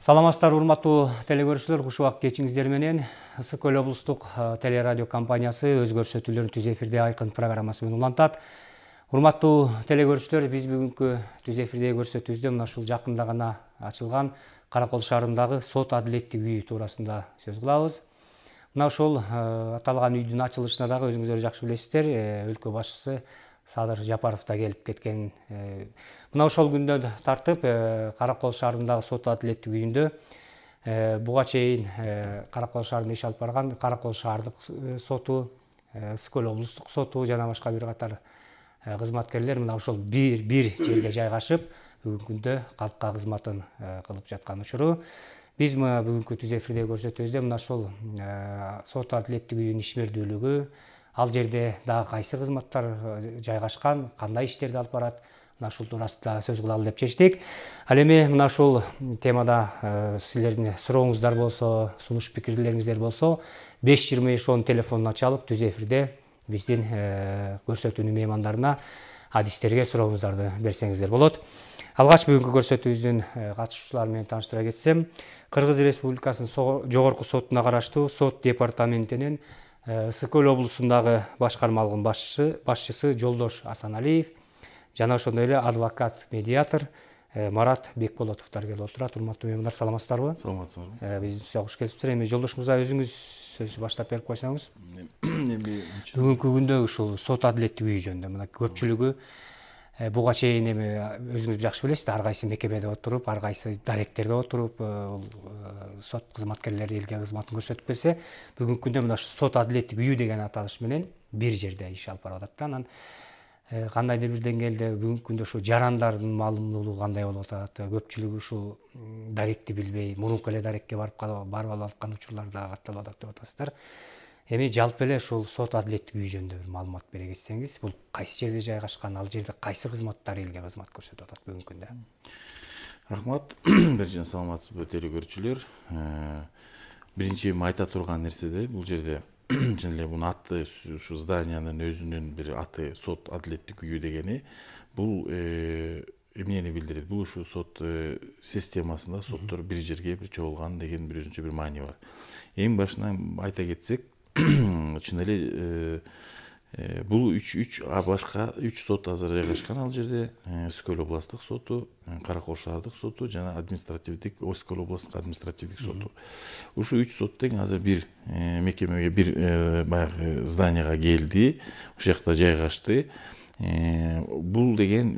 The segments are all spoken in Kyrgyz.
Саламатсыздар, урматтуу телекөрүүчүлөр, куш убак кечиңиздер менен Ысык Көл облустук телерадио компаниясы өз көрсөтүүлөрүн түз эфирде айкын программасы менен улантат. Урматтуу телекөрүүчүлөр, биз бүгүнкү түз эфирдеги көрсөтүүбүздө мына ушул жакында гана ачылган Каракол шаарындагы сот адилеттик үйү туурасында сөз кылабыз. Мына ушул аталган үйдүн ачылышына дагы өзүңүздөр жакшы билесиздер, өлкө башчысы Садыр Жапаров да келип кеткен. Мына ошол күндөн тартып Каракол шаарындагы сот адилеттик үйүндө буга чейин Каракол шаарында иш алып барган Каракол шаардык соту, Ысык Көл облустук соту жана башка бир катар кызматкерлер мына ошол бир жерге жайгашып, бүгүнкү күндө калкка кызматын кылып жаткан учуру. Биз бүгүнкү түз эфирдеги көрсөтүүбүздө мына ошол сот адилеттик үйүнүн ишмердүүлүгү, ал жерде дагы кайсы кызматтар жайгашкан, кандай иштерди алып барат, мына ушул туурасында сөз кылалы деп чечтик. Ал эми мына ушул темада силердин сурооңуздар болсо, сунуш пикирлериңиздер болсо, 525 телефонуна чалып түз эфирде биздин көрсөтүүнүн меймандарына, адистерге сурооңуздарды берсеңиздер болот. Алгач бүгүнкү көрсөтүүбүздүн катышуучулары менен тааныштыра кетсем, Кыргыз Республикасынын жогорку сотуна караштуу сот департаментинин Ысык Көл облусундагы башкармалыгынын башчысы Жолдош Асаналиев жана ошондой эле адвокат, медиатор Марат Бекболотовдор келип отурат. Урматтуу меймандар, саламатсыздарбы? Саламатсыздарбы. Биздин куш келипсиздер. Эми Жолдош мырза, өзүңүз сөз баштап берип койсоңуз. Бүгүнкү күндө ушул сот адилеттик үйү жөнүндө мына көпчүлүгү буга чейин эми өзүңүз жакшы билесиз, ар кайсы мекемеде отуруп, ар кайсы даректерде отуруп, сот кызматкерлери элге кызматын көрсөтүп келсе, бүгүнкү күндө мына сот адилеттик үйү деген аталыш менен бир жерде иш алып барып атат да. Анан кандайдыр бир деңгээлде бүгүнкү күндө ушу жарандардын маалымдуулугу кандай болуп атат? Көпчүлүгү ушул даректи билбей, мурунку эле дарекке барып алып аткан учурлар дагы катталып атат деп атасыздар. Эми жалпы эле ушул сот адилеттик үйү жөнүндө бир маалымат бере кетсеңиз, бул кайсы жерде жайгашкан, ал жерде кайсы кызматтар элге кызмат көрсөтүп атат бүгүнкү күндө? Рахмат. Биринчиден саламатсызбы телекөрүүчүлөр. Биринчи айта турган нерседе бул жерде жана эле бунун аты, ушу зданиянын өзүнүн бир аты сот адилеттик үйү дегени бул эмнени билдирет? Бул ушу сот системасында соттор бир жерге бир чогулган деген бир өзүнчө бир маани бар. Эң башынан айта кетсек, чын эле бул башка 3 сот азыр жайгашкан ал жерде. Ысык Көл областык соту, Каракол шаардык соту жана административдик Ысык Көл областык административдик соту. Ушу 3 сот тең азыр бир мекемеге, бир баягы зданияга келди, ошол жакта жайгашты. Бул деген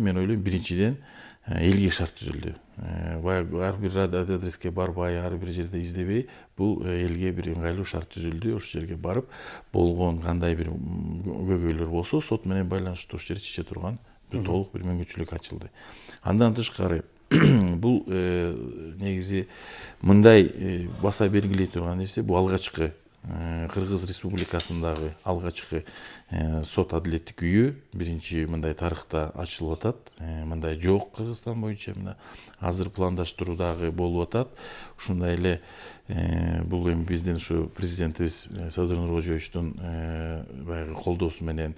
мен ойлойм биринчиден элге шарт түзүлдү. Баягы ар бир адреске барбай, ар бир жерде издебей, бул элге бир ыңгайлуу шарт түзүлдү. Ошол жерге барып, болгон кандай бир көйгөйлөр болсо, сот менен байланыштуу ошол жерде чече турган толук бир мүмкүнчүлүк ачылды. Андан тышкары бул негизи мындай баса белгилей турган нерсе, бул алгачкы Кыргыз Республикасындагы алгачкы сот адилеттик үйү биринчи мындай тарыхта ачылып атат. Мындай жок Кыргызстан боюнча, мына азыр пландаштыруу дагы болуп атат. Ушундай эле бул эми биздин ушу президентибиз Садыр Нуркожоевичтун баягы колдоосу менен,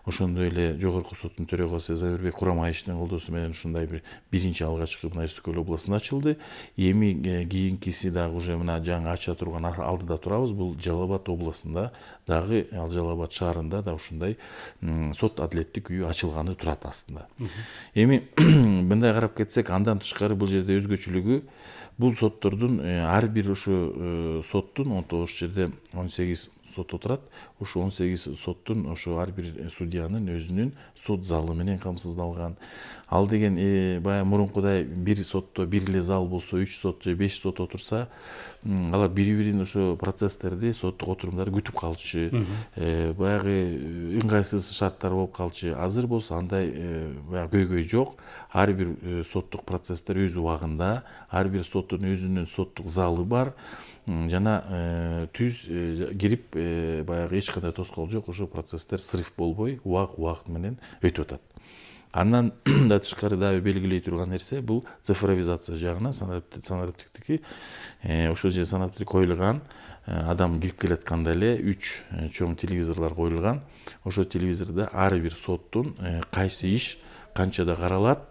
ошондой эле жогорку соттун төрагасы Забирбек Курамаевичтин колдоосу менен ушундай бир биринчи алгачкы мына Ысык Көл областында ачылды. Эми кийинкиси дагы уже мына жаңы ача турган алдыда турабыз. Бул Жалал Абад областында дагы, Жалал Абад шаарында да ушундай сот адилеттик үйү ачылганы турат астында. Эми мындай карап кетсек, андан тышкары бул жерде өзгөчөлүгү, бул соттордун ар бир ушу соттун ошол жерде 18 сот отурат. Ушу 18 соттун ошо ар бир судьянын өзүнүн сот залы менен камсыздалган. Ал деген баягы мурункудай бир сотто бир эле зал болсо, 3 сот же 5 сот отурса, алар бири-бирин ошо процесстерди, соттук отурумдарды күтүп калчу, баягы ыңгайсыз шарттар болуп калчу. Азыр болсо андай баягы көйгөй жок. Ар бир соттук процесстер өз убагында, ар бир соттун өзүнүн соттук залы бар. Жана түз кирип баягы эч кандай тоскоол жок, ошол процесстер срыв болбой, убакыт менен өтүп атат. Андан да тышкары дагы белгилей турган нерсе, бул цифровизация жагынан, санариптиктики. Ошол жерде санариптик коюлган, адам кирип келатканда эле 3 чоң телевизорлор коюлган. Ошол телевизордо ар бир соттун кайсы иш канчада каралат,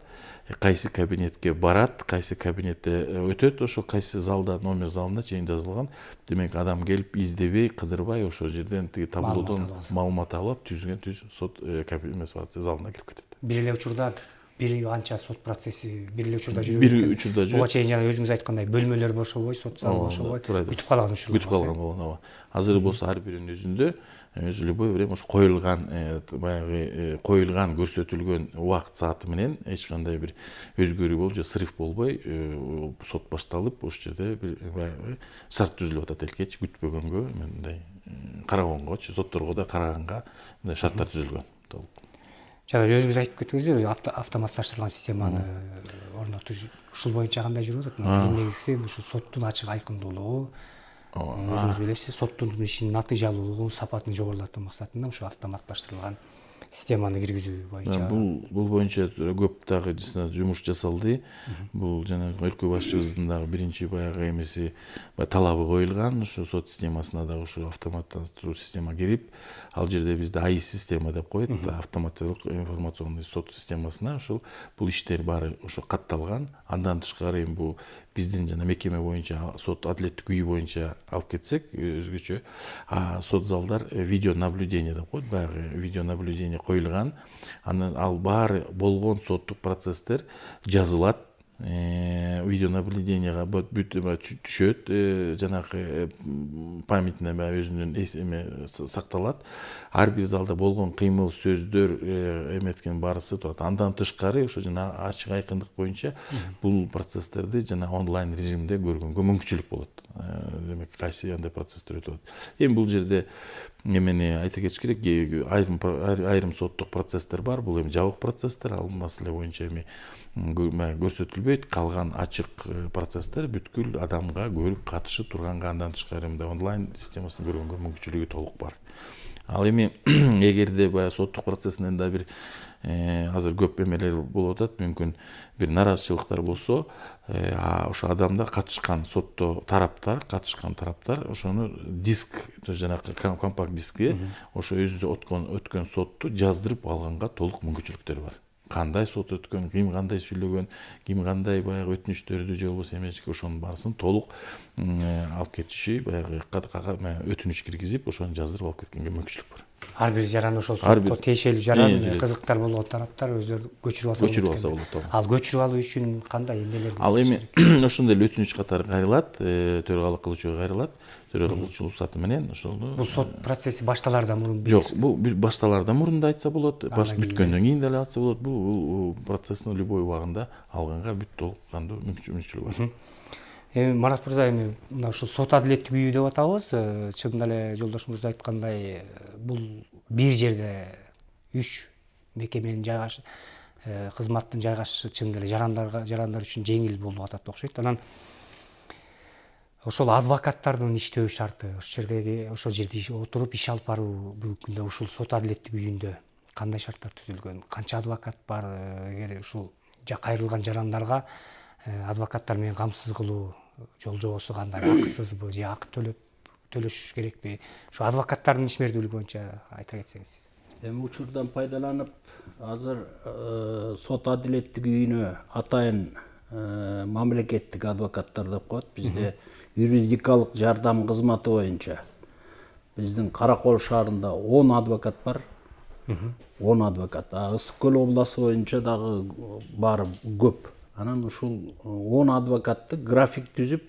кайсы кабинетке барат, кайсы кабинетте өтөт, ошо кайсы залда, номер залында чейин жазылган. Демек адам келип издебей, кыдырбай ошо жерден тиги таблодон маалымат алып, түз сот залына кирип кетет. Бир эле учурда бир канча сот процесси бир эле учурда жүрөт. Бир учурда жүрөт. Буга чейин жана өзүңүз айткандай бөлмөлөр бошобой, сот залы бошобой, күтүп калган учур. Күтүп калган болгон, ооба. Азыр болсо ар биринин өзүндө өзү любой время ошо баягы коюлган, көрсөтүлгөн убакыт сааты менен эч кандай бир өзгөрүү болуп же срыв болбой, сот башталып, ошол жерде бир баягы шарт түзүлүп атат элкечи, күтпөгөнгө, мындай карагангочу, сотторго да караганга мындай шарттар түзүлгөн. Жана өзүңүз айтып кеттиңиз, автоматташтырылган системаны орнотуш ушул боюнча кандай жүрүп атат? Эң негизгиси ушул соттун ачык айкындуулугу, өзүңүз билесиз, соттун ишинин натыйжалуулугун, сапатын жогорулатуу максатында ушул автоматташтырылган системаны киргизүү боюнча. Бул боюнча көп дагы жумуш жасалды. Бул жана өлкө башчыбыздын дагы биринчи баягы эмеси талабы коюлган. Ушу сот системасына да ушу автоматташтыруу система кирип, ал жерде бизде АИС система деп коет, автоматтык информационный сот системасына ушул бул иштер баары ошо катталган. Андан тышкары бул биздин жана мекеме боюнча сот адилеттик үйү боюнча алып кетсек, өзгөчө сот залдар видео наблюдение деп коет, баягы видео наблюдение коюлган. Анан ал баары болгон соттук процесстер жазылат. Видео наблюденияга түшөт, жанагы памятине өзүнүн эсиме сакталат. Ар бир залда болгон кыймыл, сөздөр эметкен баарысы турат. Андан тышкары ошо жана ачык айкындык боюнча бул процесстерди жана онлайн режимде көргөнгө мүмкүнчүлүк болот. Демек кайсы андай процесстер өтүп атат. Эми бул жерде эмени айта кетиш керек, айрым соттук процесстер бар. Бул эми жабык процесстер, ал маселе боюнча эми көрсөтүлбөйт. Калган ачык процесстер бүткүл адамга көрүп катышы турганга, андан тышкары онлайн системасын көргөнгө мүмкүнчүлүгү толук бар. Ал эми эгерде баягы соттук процессинен да бир азыр көп эмелер болуп атат, мүмкүн бир наразычылыктар болсо, ошо адамда катышкан сотто катышкан тараптар ошону диск, жанагы компакт дискке ошо өзү өткөн сотту жаздырып алганга толук мүмкүнчүлүктөр бар. Кандай сот өткөн, ким кандай сүйлөгөн, ким кандай баягы өтүнүчтөрдү же болбосо эмечки ошонун баарысын толук алып кетиши, баягы өтүнүч киргизип, ошону жаздырып алып кеткенге мүмкүнчүлүк бар. Ар бир жаран ошол сотто тиешелүү жаран, кызыктар болгон тараптар өздөрү көчүрүп алса болот. Ал көчүрүп алуу үчүн кандай эмнелерди? Ал эми ошондой эле өтүнүч катары кайрылат, төрөгалык кылуучуга кайрылат. Төрөга кылуучу уруксаты менен ошону. Бул сот процесси башталаардан мурун? Жок, бул башталаардан мурун да айтса болот, бүткөндөн кийин деле айтса болот. Бул процесстин любой убагында алганга бүт толук кандуу мүмкүнчүлүгү бар. Марат мырза, эми мына ушул сот адилеттик үйү деп атабыз. Чындап эле жолдошуңуз айткандай, бул бир жерде 3 мекеменин кызматтын жайгашышы чындап эле жарандар үчүн жеңил болуп атат окшойт. Анан ошол адвокаттардын иштөө шарты, ошол жерде отуруп иш алып баруу бүгүнкүндө ушул сот адилеттик үйүндө кандай шарттар түзүлгөн? Канча адвокат бар? Эгер ушул кайрылган жарандарга адвокаттар менен камсыз кылуу жолдобосу кандай, акысызбы же акы төлөш керекпи? Ошо адвокаттардын ишмердүүлүгү боюнча айта кетсеңиз. Эми учурдан пайдаланып, азыр сот адилеттик үйүнө атайын мамлекеттик адвокаттар деп коет. Бизде юридикалык жардам кызматы боюнча биздин Каракол шаарында 10 адвокат бар. 10 адвокат. Ысык көл областы боюнча дагы бар көп. Анан ушул 10 адвокатты график түзүп,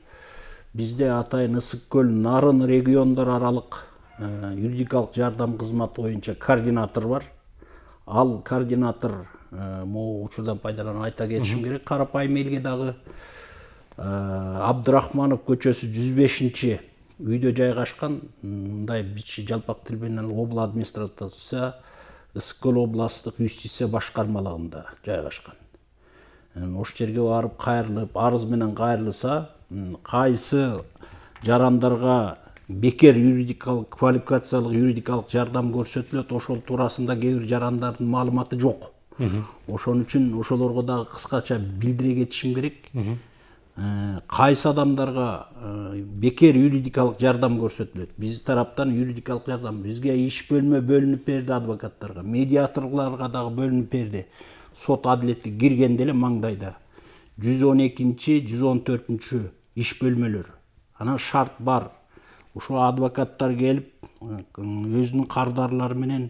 бизде атайын Ысык көл, Нарын региондор аралык юридикалык жардам кызматы боюнча координатор бар. Ал координатор могу учурдан пайдаланып айта кетишим керек. Карапайым элге дагы Абдырахманов көчөсү 105-чи үйдө жайгашкан. Мындай жалпак тил менен обла администрация Ысык көл областтык юстиция башкармалыгында жайгашкан. Ошол жерге барып кайрылып, арыз менен кайрылса, кайсы жарандарга бекер юридикалык квалификациялык юридикалык жардам көрсөтүлөт, ошол туурасында кээ бир жарандардын маалыматы жок. Ошон үчүн ошолорго дагы кыскача билдире кетишим керек. Кайсы адамдарга бекер юридикалык жардам көрсөтүлөт? Биз тараптан юридикалык жардам бизге иш бөлмө бөлүнүп берди, адвокаттарга, медиаторлорго дагы бөлүнүп берди. сот адилетке киргенде эле маңдайда 112-114 иш бөлмөлөр. Анан шарт бар. Ушул адвокаттар келип, өзүнүн кардарлары менен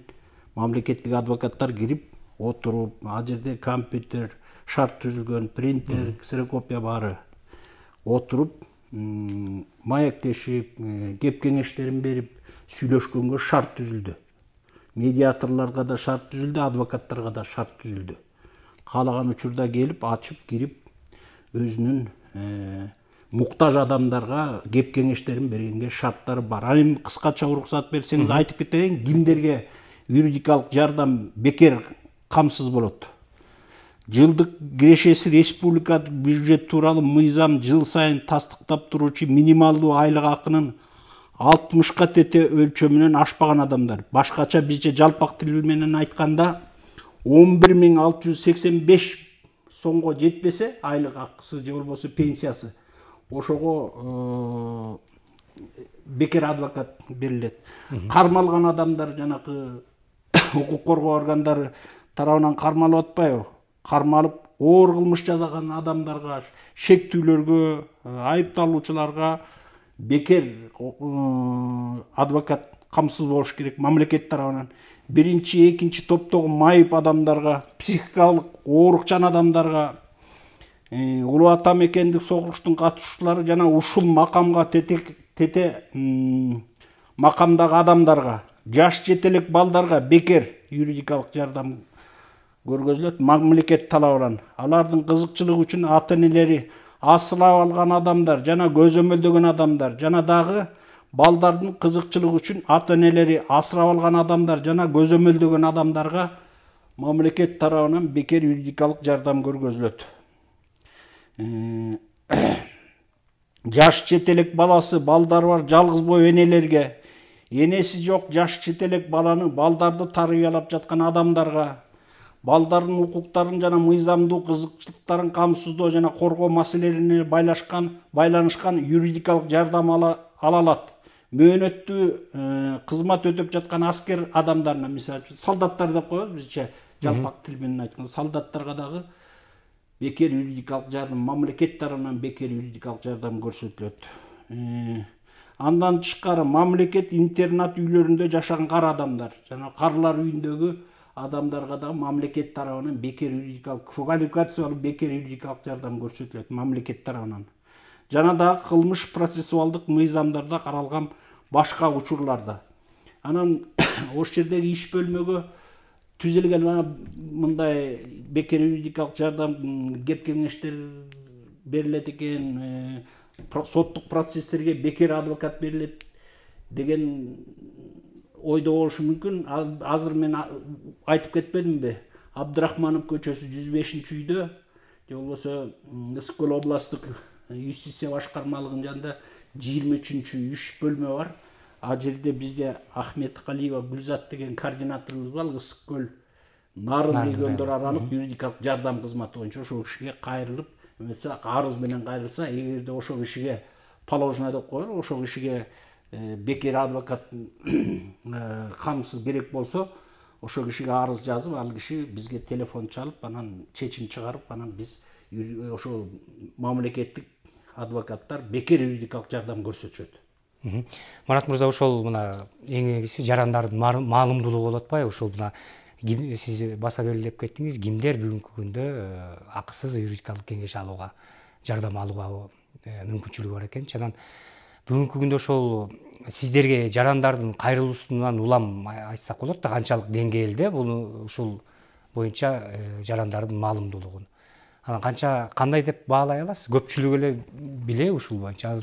мамлекеттик адвокаттар кирип, отуруп, ал жерде компьютер, шарт түзүлгөн, принтер, ксерокопия бары. Отуруп, маектешип, кеп кеңештерин берип, сүйлөшкөнгө шарт түзүлдү. Медиаторлорго да шарт түзүлдү, адвокаттарга да шарт түзүлдү. Каалаган учурда келип, ачып, кирип, өзүнүн муктаж адамдарга кеп кеңештерин бергенге шарттары бар. Ал эми кыскача уруксат берсеңиз айтып кетейин, кимдерге юридикалык жардам бекер камсыз болот. Жылдык кирешеси республикалык бюджет тууралуу мыйзам жыл сайын тастыктап туруучу минималдуу айлык акынын 60-ка тете өлчөмүнөн ашпаган адамдар. Башкача бизче жалпак тил менен айтканда 11.685 сомго жетпесе айлык акысы же болбосо пенсиясы, ошого бекер адвокат берилет. Кармалган адамдар жанакы укук коргоо органдары тарабынан кармалып атпайбы? Кармалып, оор кылмыш жасаган адамдарга, шектүүлөргө, айыпталуучуларга бекер адвокат камсыз болуш керек мамлекет тарабынан. Биринчи, экинчи топтогу майып адамдарга, психикалык оорукчан адамдарга, улуу ата мекендик согуштун катышуучулары жана ушул макамга тете макамдагы адамдарга, жаш жетелек балдарга бекер юридикалык жардам көргөзүлөт мамлекет тарабынан. Алардын кызыкчылыгы үчүн ата-энелери асырап алган адамдар жана көзөмөлдөгөн адамдар жана дагы балдардын кызыкчылыгы үчүн ата-энелери асырап алган адамдар жана көзөмөлдөгөн адамдарга мамлекет тарабынан бекер юридикалык жардам көргөзүлөт. Жаш четелек баласы, балдары бар жалгыз бой энелерге, энеси жок жаш четелек баланы, балдарды тарбиялап жаткан адамдарга, балдардын укуктарын жана мыйзамдуу кызыкчылыктарын камсыздоо жана коргоо маселелерине байланышкан юридикалык жардам ала алат. Мөөнөттүү кызмат өтөп жаткан аскер адамдарына, мисалы үчүн солдаттар деп коебуз бизче жалпак тил менен айтканда, солдаттарга дагы бекер юридикалык жардам мамлекет тарабынан бекер юридикалык жардам көрсөтүлөт. Андан тышкары мамлекет интернат үйлөрүндө жашаган кар адамдар жана карлар үйүндөгү адамдарга да мамлекет тарабынан бекер юридикалык квалификациялуу бекер юридикалык жардам көрсөтүлөт мамлекет тарабынан. Жана да кылмыш процессуалдык мыйзамдарда каралган башка учурларда. Анан ош жердеги иш бөлмөгө түзүлгөн мындай бекер юридикалык жардам кеп кеңештер берилет экен, соттук процесстерге бекер адвокат берилет деген ойдо болушу мүмкүн. Азыр мен айтып кетпедимби? Абдрахманов көчөсү 105-үйдө, же болбосо Ысык-Көл областтык юстиция башкармалыгынын жанында 23-үй иш бөлмө бар. Ал жерде бизде Ахмет Калиева Гүлзат деген координаторубуз бар. Ысык-Көл Нарын региондор аралык юридикалык жардам кызматы боюнча ошол кишиге кайрылып, арыз менен кайрылса, эгерде ошол кишиге положено деп коет, ошол кишиге бекер адвокат камсыз керек болсо, ошол кишиге арыз жазып, ал киши бизге телефон чалып, анан чечим чыгарып, анан биз ошол мамлекеттик адвокаттар бекер юридикалык жардам көрсөтүшөт. Марат мырза, ошол мына эң негизи жарандардын маалымдуулугу болуп атпайбы? Ошол мына сиз баса белгилеп кеттиңиз, кимдер бүгүнкү күндө акысыз юридикалык кеңеш алууга, жардам алууга мүмкүнчүлүгү бар экен. Анан бүгүнкү күндө ошол сиздерге жарандардын кайрылуусунан улам айтсак болот да, канчалык деңгээлде бул ушул боюнча жарандардын маалымдуулугун анан кандай деп баалай аласыз? Көпчүлүк эле биле ушул боюнча.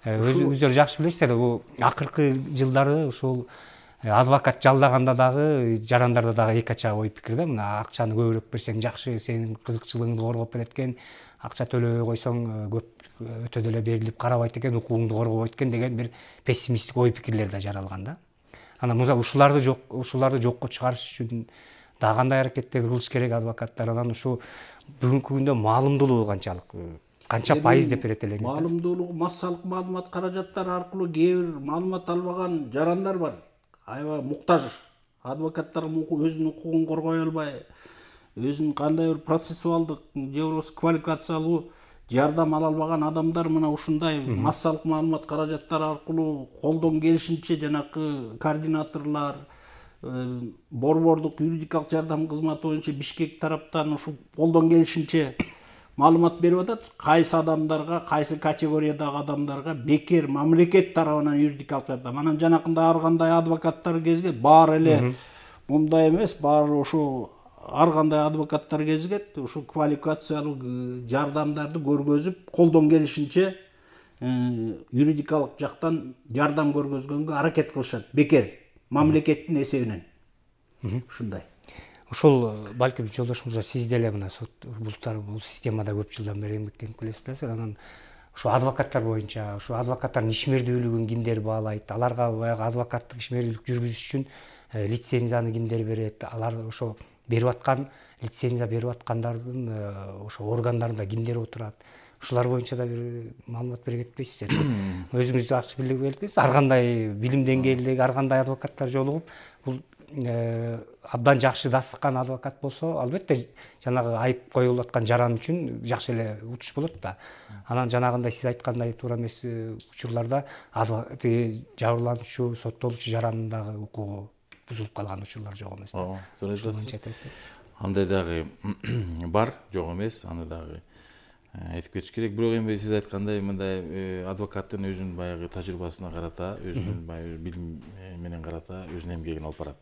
Өзүңүздөр жакшы билесиздер, бул акыркы жылдары ушул адвокат жалдаганда дагы жарандарда дагы эки ача ой пикир да. Мына акчаны көбүрөөк берсең жакшы, сенин кызыкчылыгыңды коргоп берет экен, акча төлөбөй койсоң көп өтө деле берилип карабайт экен, укугуңду коргобойт экен деген бир пессимисттик ой пикирлер да жаралган да. Анан мына ушуларды жокко чыгарыш үчүн дагы кандай аракеттерди кылыш керек адвокаттар? Анан ушу бүгүнкү күндө маалымдуулугу канча пайыз деп берет элеңиз? Маалымдуулугу массалык маалымат каражаттары аркылуу кээ бир маалымат албаган жарандар бар. Аябай муктаж адвокаттар өзүнүн укугун коргой албай, өзүнүн кандай бир процессуалдык же болбосо квалификациялуу жардам ала албаган адамдар мына ушундай массалык маалымат каражаттары аркылуу колдон келишинче жанакы координаторлор, борбордук юридикалык жардам кызматы боюнча Бишкек тараптан ушу колдон келишинче маалымат берип атат. Кайсы адамдарга, кайсы категориядагы адамдарга бекер мамлекет тарабынан юридикалык жардам. Анан жанакында ар кандай адвокаттар кезигет, баары эле мындай эмес, баары ошо ар кандай адвокаттар кезигет, ушу квалификациялуу жардамдарды көргөзүп, колдон келишинче юридикалык жактан жардам көргөзгөнгө аракет кылышат. Бекер мамлекеттин эсебинен. Ушундай. Ошол балким жолдош мырза, сиз деле мына бул системада көп жылдан бери эмгектенип келесиз. Анан ошо адвокаттар боюнча, ошо адвокаттардын ишмердүүлүгүн кимдер баалайт? Аларга баягы адвокаттык ишмердүүлүк жүргүзүш үчүн лицензияны кимдер берет? Алар ошо берип аткан лицензия берип аткандардын ошо органдарында кимдер отурат? Ушулар боюнча да бир маалымат бере кетпейсиздер. Өзүңүз жакшы билип келдиңиз. Ар кандай билим деңгээлиндеги ар кандай адвокаттар жолугуп, бул абдан жакшы дасыккан адвокат болсо, албетте жанагы айып коюлуп аткан жаран үчүн жакшы эле утуш болот да. Анан жанагындай сиз айткандай туура эмес учурларда жабырлануучу, соттолуучу жарандын дагы укугу бузулуп калган учурлар жок эмес. Андай дагы бар, жок эмес, аны дагы айтып кетиш керек. Бирок эми сиз айткандай мындай адвокаттын өзүнүн баягы тажрыйбасына карата, өзүнүн баягы билим менен карата өзүнүн эмгегин алып барат.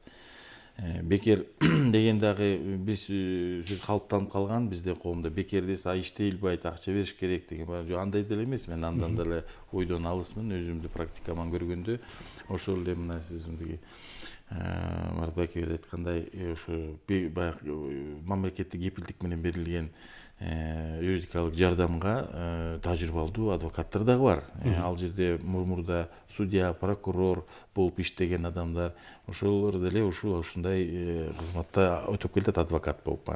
Бекер деген дагы бир сөз калыптанып калган бизде коомдо. Бекер десе иштей албайт, акча бериш керек деген бар. Жок, андай деле эмес. Мен андан деле ойдон алысмын. Өзүмдү практикаман көргөндө ошол эле мына сиздин Мартбек акебиз айткандай, ошо баягы мамлекеттик кепилдик менен берилген юридикалык жардамга тажрыйбалуу адвокаттар дагы бар. Ал жерде мурмурда судья, прокурор болуп иштеген адамдар, ошолор деле ушундай кызматта өтүп келет, адвокат болуп.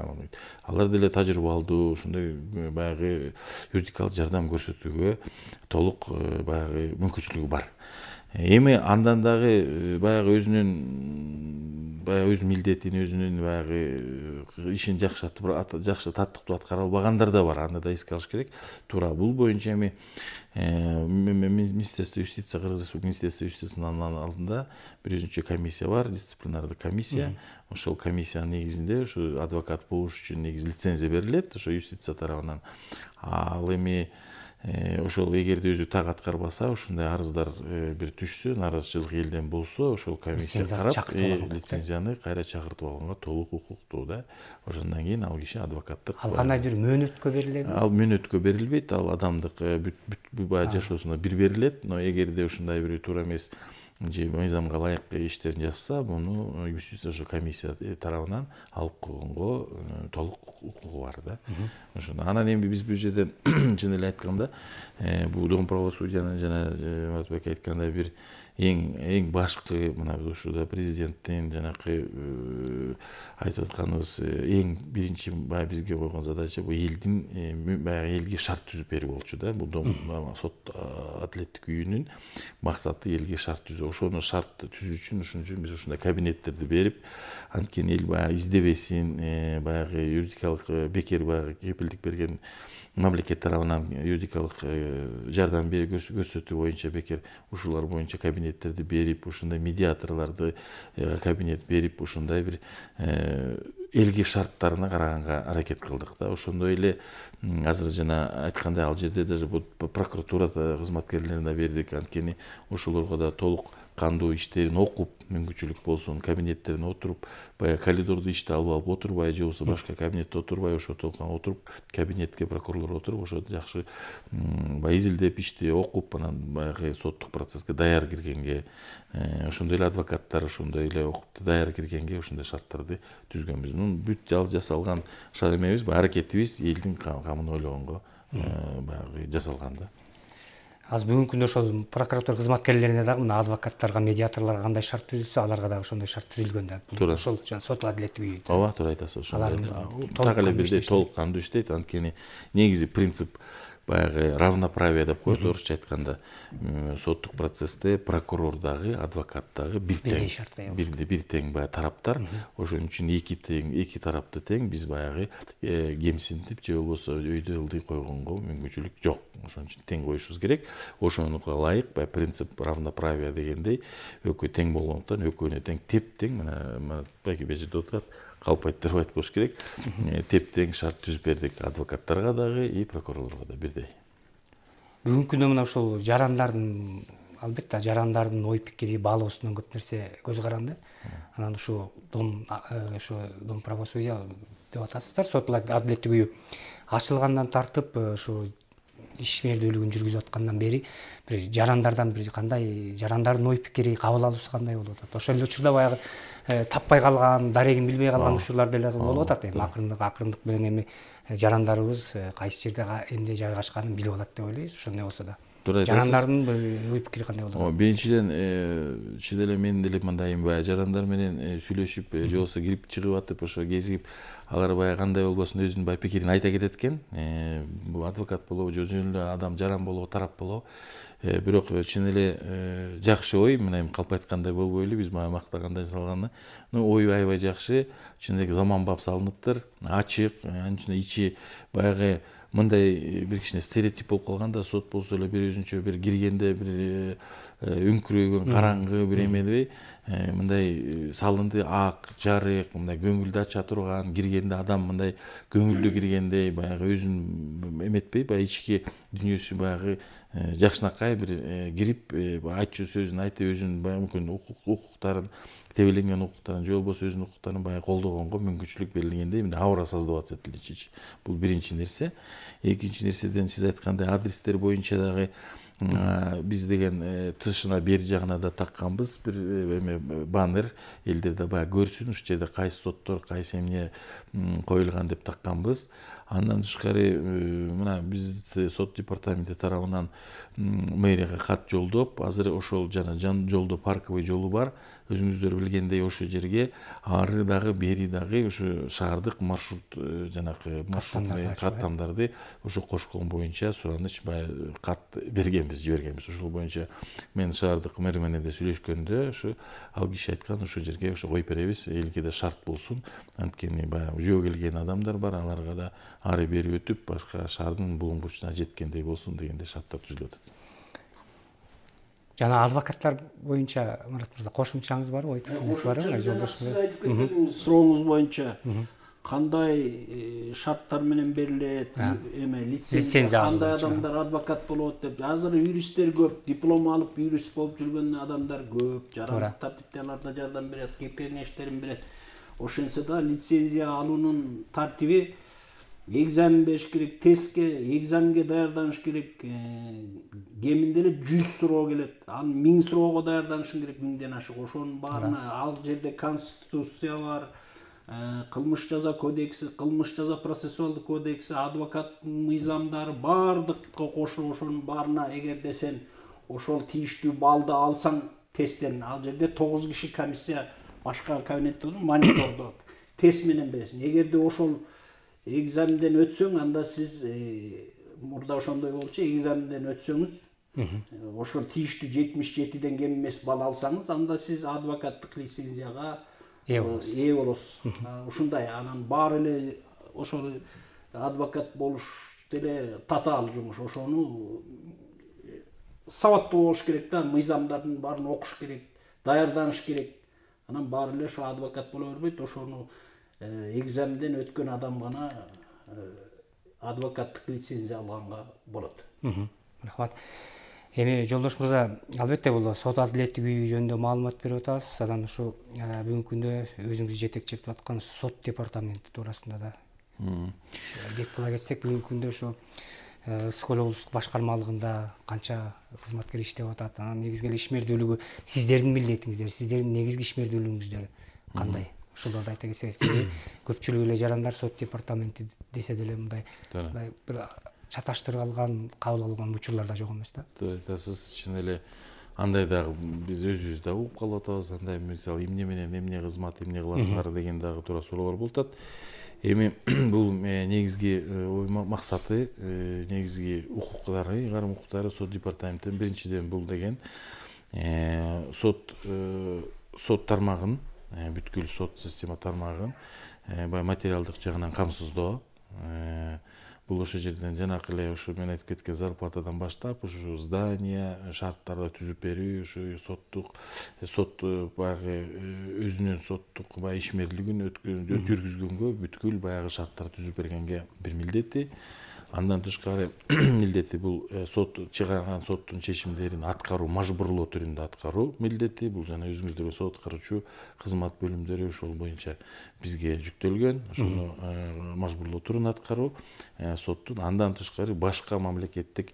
Алар деле тажрыйбалуу, ушундай баягы юридикалык жардам көрсөтүүгө толук баягы мүмкүнчүлүгү бар. Эми андан дагы баягы өзүнүн милдетин, өзүнүн баягы ишин жакшы таттыктуу аткара албагандар да бар. Аны да эске алыш керек. Туура бул боюнча эми Министерство юстиция, Кыргыз Республикасы Министерство юстициясынын алдында бир өзүнчө комиссия бар, дисциплинардык комиссия. Ошол комиссиянын негизинде ушу адвокат болуш үчүн негизи лицензия берилет, ошо юстиция тарабынан. Ал эми ошол эгерде өзү так аткарбаса, ушундай арыздар бир түшсө, нааразычылык элден болсо, ошол комиссия карап лицензияны кайра чакыртып алганга толук укуктуу да. Ошондон кийин ал киши адвокаттык. Ал кандайдыр мөөнөткө берилеби? Ал мөөнөткө берилбейт, ал адамдык баягы жашоосуна бир берилет, но эгерде ушундай бир туура эмес же мыйзамга ылайык иштерин жасаса, муну юстиция комиссия тарабынан алып койгонго толук укугу бар да. Ошондо анан эми биз бул жерде чын эле айтканда, бул Дом правосудиянын жана Мартбек айткандай бир эң башкы мына ушуда президенттин жанакы айтып атканыбыз эң биринчи баягы бизге койгон задача бул элдин баягы элге шарт түзүп берүү болчу да. Бул сот адилеттик үйүнүн максаты элге шарт түзүү. Ошону шарт түзүү үчүн биз ушундай кабинеттерди берип, анткени эл баягы издебесин, баягы юридикалык бекер баягы кепилдик берген мамлекет тарабынан юридикалык жардам көрсөтүү боюнча бекер ушулар боюнча кабинеттерди берип, ушундай медиаторлорду кабинет берип, ушундай бир элге шарттарына караганга аракет кылдык да. Ошондой эле азыр жана айткандай ал жерде даже прокуратура кызматкерлерине бердик, анткени ошолорго да толук кандуу иштерин окуп, мүмкүнчүлүк болсун кабинеттерине отуруп, баягы коридордо ишти алып отурбай, же болбосо башка кабинетте отурбай, ошо отуруп, кабинетке прокурорлор отуруп, ошо жакшы баягы изилдеп ишти окуп, анан баягы соттук процесске даяр киргенге, ошондой эле адвокаттар ошондой эле окуп даяр киргенге ушундай шарттарды түзгөнбүз. Мунун бүт жасалган эмебиз, аракетибиз элдин камын ойлогонго баягы жасалган да. Аз бүгүнкү күндө ошол прокуратура кызматкерлерине дагы мына адвокаттарга, медиаторлорго кандай шарт түзүлсө, аларга дагы ошондой шарт түзүлгөн да. Ошол жана сот адилеттик үйү. Ооба, туура айтасыз. Ошондой так эле бирдей толук кандуу иштейт, анткени негизи принцип баягы равноправие деп коет орусча айтканда. Соттук процессте прокурор дагы, адвокат дагы бир тең. Бир тең баягы тараптар. Ошон үчүн эки тарапты тең. Биз баягы кемсинтип же болбосо өйдө ылдый койгонго мүмкүнчүлүк жок. Ошон үчүн тең коюшубуз керек. Ошонуга ылайык баягы принцип равноправия дегендей экөө тең болгондуктан экөөнө тең тең мына байке бул жерде отурат калпайтар айтып болуш керек. Тең шарт түзүп бердик адвокаттарга дагы и прокурорлорго да бирдей. Бүгүнкү күндө мына ушул жарандардын албетте жарандардын ой пикири баалоосунан көп нерсе көз каранды. Анан ушу дом правосудия деп атасыздар, сот адилеттик үйү ачылгандан тартып ушу ишмердүүлүгүн жүргүзүп аткандан бери бир жарандардан бир кандай жарандардын ой пикири кабыл алуусу кандай болуп атат? Ошол эле учурда баягы таппай калган, дарегин билбей калган учурлар деле болуп атат. Акырындык менен эми жарандарыбыз кайсы жерде эмне жайгашканын билип алат деп ойлойбуз. Ошондой болсо да. Жарандардын ой пикири кандай болот? Биринчиден чын эле мен деле мындайым баягы жарандар менен сүйлөшүп же болбосо кирип чыгып атып ошо кезигип алар баягы кандай болбосун өзүнүн баягы пикирин айта кетет экен. Бул адвокат болобу же жөн эле адам жаран болобу, тарап болобу. Бирок чын эле жакшы ой, мына эми калп айткандай болбой эле биз баягы мактагандай салганы. Ой аябай жакшы, чын эле заманбап салыныптыр, ачык, анын үстүнө ичи баягы мындай бир кичине стереотип болуп калганда сот болсо эле бир өзүнчө бир киргенде бир үңкүрөгөн караңгы бир эмедей мындай салынды ак, жарык, мындай көңүлдү ача турган, киргенде адам мындай көңүлдүү киргендей баягы өзүн эметпей, баягы ички дүйнөсү баягы жакшынакай бир кирип айтчу сөзүн айтып өзүнүн баягы мүмкүн укуктарын тебеленген укуктарын же болбосо өзүнүн укуктарын баягы колдогонго мүмкүнчүлүк берилгендей мындай аура создаваться этиличи. Бул биринчи нерсе. Экинчи нерседен сиз айткандай адрестер боюнча дагы биз деген тышына бери жагына да такканбыз бир эме баннер элдерде баягы көрсүн ушул жерде кайсы соттор кайсы эмне коюлган деп такканбыз. Андан тышкары мына биз сот департаменти тарабынан мэрияга кат жолдоп, азыр ошол жана жан жолдо парковый жолу бар. Өзүңүздөр билгендей ошол жерге ары дагы бери дагы ушу шаардык маршрут жанакы каттамдарды ошо кошкон боюнча сураныч баягы кат бергенбиз, жибергенбиз. Ошол боюнча мен шаардык мэр менен да сүйлөшкөндө ушу ал киши айткан ошол жерге ошо коюп беребиз, элге да шарт болсун. Анткени баягы жөө келген адамдар бар, аларга да ары бери өтүп башка шаардын булуң бурчуна жеткендей болсун дегенде шарттар түзүлүп атат. Жана адвокаттар боюнча Марат мырза кошумчаңыз барбы? Ойпуңуз барбы? Сиз айтып кеткендиңиз сурооңуз боюнча кандай шарттар менен берилет, эме лицензия кандай адамдар адвокат болот деп. Азыр юристтер көп, диплом алып юрист болуп жүргөн адамдар көп, жарандык тартипте аларда жардам берет, кеңештерин берет. Ошентсе да лицензия алуунун тартиби экзамен бериш керек, тестке, экзаменге даярданыш керек. Кеминде эле 100 суроо келет. Анын 1000 суроого даярданышың керек, 1000ден ашык. Ошонун баарына ал жерде конституция бар, кылмыш жаза кодекси, кылмыш жаза процессуалдык кодекси, адвокат мыйзамдары бардыкка кошулуп ошонун баарына эгерде сен ошол тийиштүү баллды алсаң тесттен, ал жерде 9 киши комиссия башка кабинетте монитордо тест менен бересиң. Эгерде ошол экзаменден өтсөң, анда сиз мурда ошондой болчу, экзаменден өтсөңүз, ошол тийиштүү 77ден кем эмес балл алсаңыз, анда сиз адвокаттык лицензияга ээ болосуз. Ушундай, анан баары эле ошол адвокат болуш деле татаал жумуш. Ошону сабаттуу болуш керек да, мыйзамдардын баарын окуш керек, даярданыш керек. Анан баары эле ошо адвокат боло бербейт, ошону экзаменден өткөн адам гана адвокаттык лицензия алганга болот. Рахмат. Эми жолдош мырза, албетте бул сот адилеттик үйү жөнүндө маалымат берип атасыз. Анан ушу бүгүнкү күндө өзүңүз жетекчилик кылып аткан сот департаменти туурасында да кеп кыла кетсек, бүгүнкү күндө ушу Ысык Көл облустук башкармалыгында канча кызматкер иштеп атат? Анан негизги эле ишмердүүлүгү сиздердин милдетиңиздер, сиздердин негизги ишмердүүлүгүңүздөр кандай? Ушуларды айта кетсеңиз, көпчүлүгү эле жарандар сот департаменти десе деле мындай бир чаташтырып алган, кабыл алган учурлар да жок эмес да. Айтасыз, чын эле андай дагы биз өзүбүз да угуп калып атабыз. Андай мисалы эмне менен эмне кызмат, эмне кыласыңар деген дагы туура суроолор болуп атат. Эми бул негизги максаты, негизги укуктары, ыйгарым укуктары сот департаментинин биринчиден бул деген сот тармагын, бүткүл сот система тармагын баягы материалдык жагынан камсыздоо. Бул ошол жерден жанакы эле ушу мен айтып кеткен зарплатадан баштап, ушу здание, шарттарды түзүп берүү, ушу сот баягы өзүнүн соттук баягы ишмерлигин жүргүзгөнгө бүткүл баягы шарттарды түзүп бергенге бир милдети. Андан тышкары милдети бул сот чыгарган соттун чечимдерин аткаруу, мажбурлоо түрүндө аткаруу милдети. Бул жана өзүңүздөр сот аткаруучу кызмат бөлүмдөрү ошол боюнча бизге жүктөлгөн. Ошону мажбурлоо түрүн аткаруу соттун. Андан тышкары башка мамлекеттик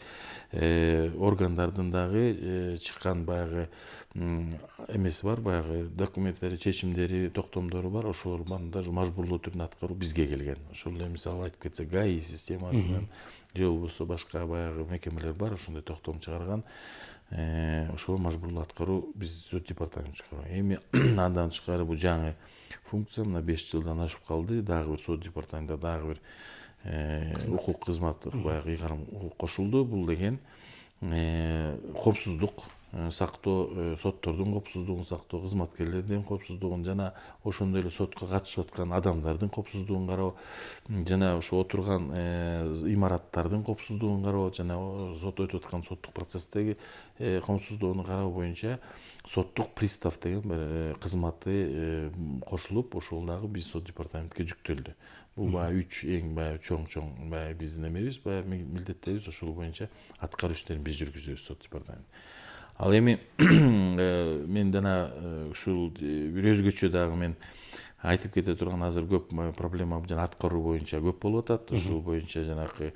органдардын дагы чыккан баягы эмеси бар, баягы документтери, чечимдери, токтомдору бар. Ошолордун да мажбурлоо түрүн аткаруу бизге келген. Ошол эле мисалы айтып кетсек, ГАИ системасынын же болбосо башка баягы мекемелер бар, ошондой токтом чыгарган. Ошол мажбурлоо аткаруу биз сот департамент чыгаруу. Эми андан тышкары бул жаңы функция мына 5 жылдан ашып калды. Дагы бир сот департаментинде дагы бир укук кызматы баягы ыйгарым укук кошулду. Бул деген коопсуздук сактоо, соттордун коопсуздугун сактоо, кызматкерлердин коопсуздугун жана ошондой эле сотко катышып аткан адамдардын коопсуздугун кароо, жана ошо отурган имараттардын коопсуздугун кароо, жана сот өтүп аткан соттук процесстеги коопсуздугун кароо боюнча соттук пристав деген бир кызматы кошулуп, ошол дагы биз сот департаментке жүктөлдү. Бул баягы 3 эң баягы чоң баягы биздин эмебиз, баягы милдеттерибиз, ошол боюнча аткаруу иштерин биз жүргүзөбүз сот департамент. Ал эми мен жана ушул бир өзгөчө дагы мен айтып кете турган азыр көп проблема жана аткаруу боюнча көп болуп атат. Ушул боюнча жанакы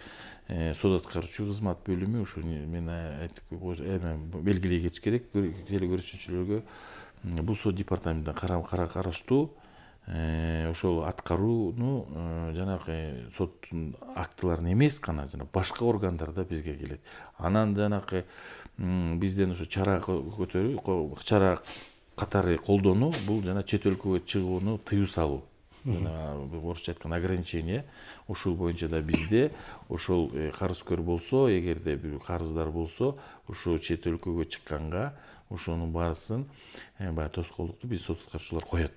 сот аткаруучу кызмат бөлүмү ушу мен айтып белгилей кетиш керек телекөрүүчүлөргө. Бул сот департаментине караштуу ошол аткарууну жанакы соттун актыларын эмес гана жана башка органдарда бизге келет. Анан жанакы бизден ошо чара көтөрүү, чара катары колдонуу, бул жана чет өлкөгө чыгууну тыюу салуу. Жана орусча айтканда ограничение. Ушул боюнча да бизде ошол карызкөр болсо, эгерде бир карыздар болсо, ушул чет өлкөгө чыкканга ошонун баарысын баягы тоскоолдукту биз сот аткаруучулар коет.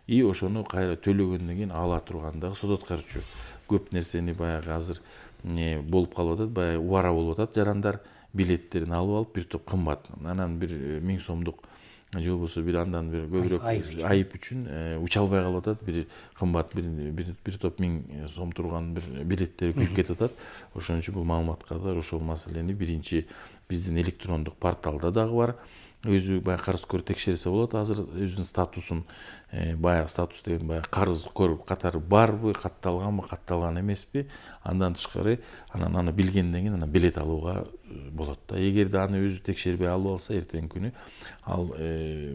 И ошону кайра төлөгөндөн кийин ала тургандагы сот аткаруучу. Көп нерсени баягы азыр болуп калып атат, баягы убара болуп атат, жарандар билеттерин алып алып бир топ кымбат. Анан бир 1000 сомдук же болбосо бир андан бир көбүрөөк айып үчүн уча албай калып атат. Бир кымбат бир топ 1000 сом турган бир билеттер күйүп кетип атат. Ошон үчүн бул маалыматка да ошол маселени биринчи биздин электрондук порталда дагы бар. Өзү баягы карызкөр текшерсе болот. Азыр өзүнүн статусун баягы статус деген баягы карызкөр катары барбы, катталганбы, катталган эмеспи. Андан тышкары анан аны билгенден кийин анан билет алууга болот да. Эгерде аны өзү текшербей алып алса, эртеңки күнү ал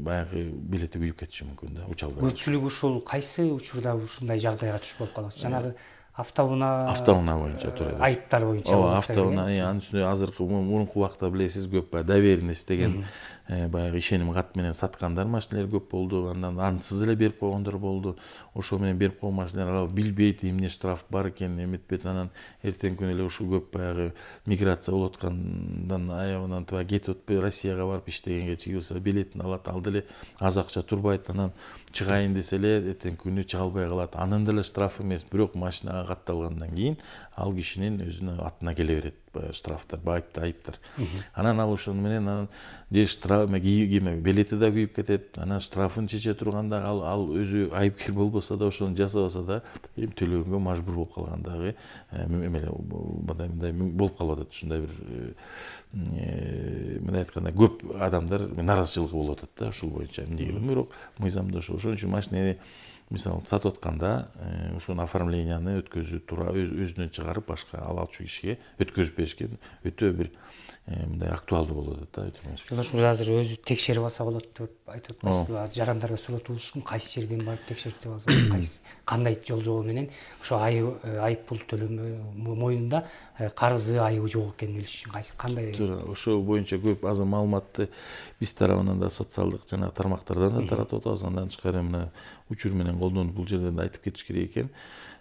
баягы билети күйүп кетиши мүмкүн да, уча албай. Көпчүлүк ушул кайсы учурда ушундай жагдайга түшүп болуп каласыз? Жанагы автоунаа боюнча туура эле. Айыптар боюнча. Автоунаа анын үстүнө азыркы мурунку убакта билесиз көп баягы доверенность деген баягы ишеним кат менен саткандар машинелер көп болду. Андан ансыз эле берип койгондор болду. Ошол менен берип койгон машинелер ал билбейт эмне штраф бар экен, эметпейт. Анан эртеңки күнү эле ушул көп баягы миграция болуп аткандан аябынан баягы кетип атпай Россияга барып иштегенге чыгып билетин алат, ал деле аз акча турбайт. Анан чыгайын десе эле эртеңки күнү чыга албай калат. Анын деле штраф эмес, бирок машинага катталгандан кийин ал кишинин өзүнүн атына келе берет штрафтар, айыптар. Анан ал ошону менен анан же штраф билети да күйүп кетет. Анан штрафын чече турганда ал өзү айыпкер болбосо да, ошону жасабаса да төлөгөнгө мажбур болуп калгандагы мындай болуп калып атат. Ушундай бир мындай айтканда көп адамдар нааразычылыгы болуп атат да ушул боюнча. Бирок мыйзамда ошол үчүн машинени мисалы сатып атканда ошону оформленияны өткөзүп тура өзүнөн чыгарып башка алуучу кишиге өткөзүп беришкен өтө бир мындай актуалдуу болуп атат да өтө. Жолдош мырза азыр өзү текшерип алса болот деп айтып атпайсызбы? Жарандарда суротубузун кайсы жерден барып текшертсе болот, кайсы кандай жол менен ошо айып пул төлөмө моюнунда карызы айыбы жок экенин билиш үчүн кандай? Ошо боюнча көп азыр маалыматты биз тарабынан да социалдык жана тармактардан да таратып атабыз. Андан тышкары мына учур менен колдонуп бул жерден да айтып кетиш керек экен.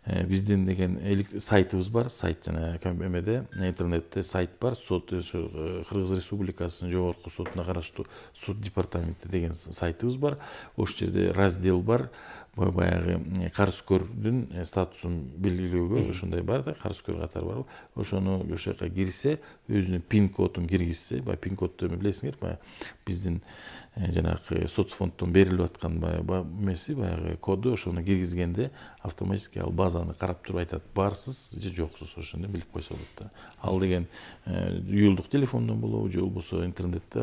Биздин деген сайтыбыз бар, сайт жана эмеде интернетте сайт бар, сот Кыргыз Республикасынын жогорку сотуна караштуу суд департаменти деген сайтыбыз бар. Ошол жерде раздел бар, баягы карызкөрдүн статусун белгилөөгө ошондой бар да, карызкөр катары бар. Ошону ошол жака кирсе, өзүнүн пин кодун киргизсе, баягы пин кодду билесиңер, баягы биздин жанагы соцфонддон берилип аткан баягы эмеси, баягы коду, ошону киргизгенде автоматически ал базаны карап туруп айтат, барсыз же жоксуз, ошондо билип койсо болот да. Ал деген уюлдук телефондон болобу же болбосо интернетте